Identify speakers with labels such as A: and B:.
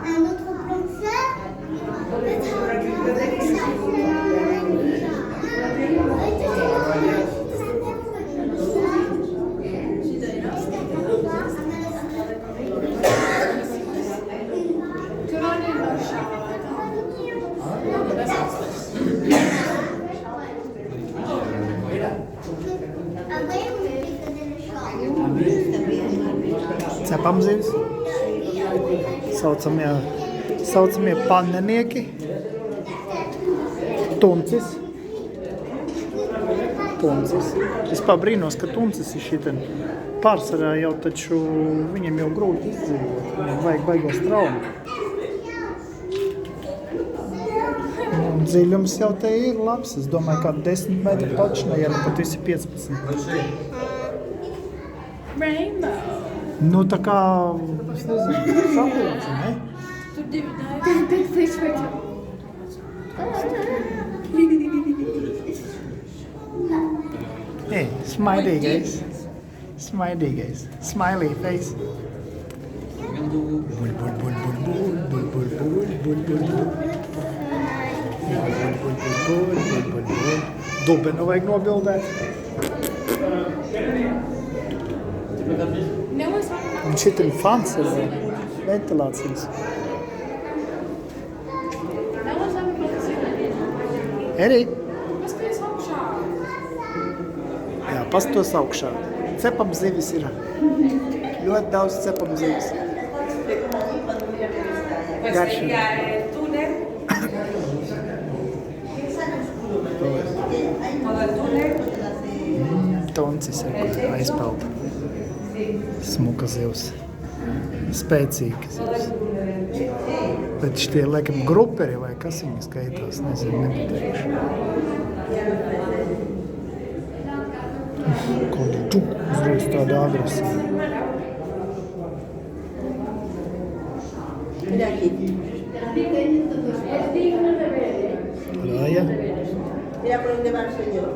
A: Un autre plan que ça.
B: Cepam zivis. Saucamie panenieki. Tuncis. Es pabrīnos, ka tuncis ir šitien. Pārsvarā jau taču viņam jau grūti izdzīvot. Viņam vajag baigos traumu. Un dziļums jau te ir labs. Es domāju, kā 10 metri točna, ja pat visi 15.
C: Rainbow.
B: Nu, tā kā, es nezinu, sapulci, ne?
C: Tur divi daivi. Big fish for two.
B: Hey, smiley guys. Smiley face. Dubenu vajag nobildēt. Un šitin fans ir ventilācijas. Eri? Jā, pastos augšā. Cepam zivis ir. Ļoti daudz cepam zivis. Garšīgi. Toncis ir aizpelda. Smuka zivs. Spēcīga zivs. Bet šitie, laikam, gruperi vai kas viņi skaitās, nezinu, nepateikšu. Kādi čuk, uzreiz tāda agresija. Rāja.
D: Mira por dónde va el señor.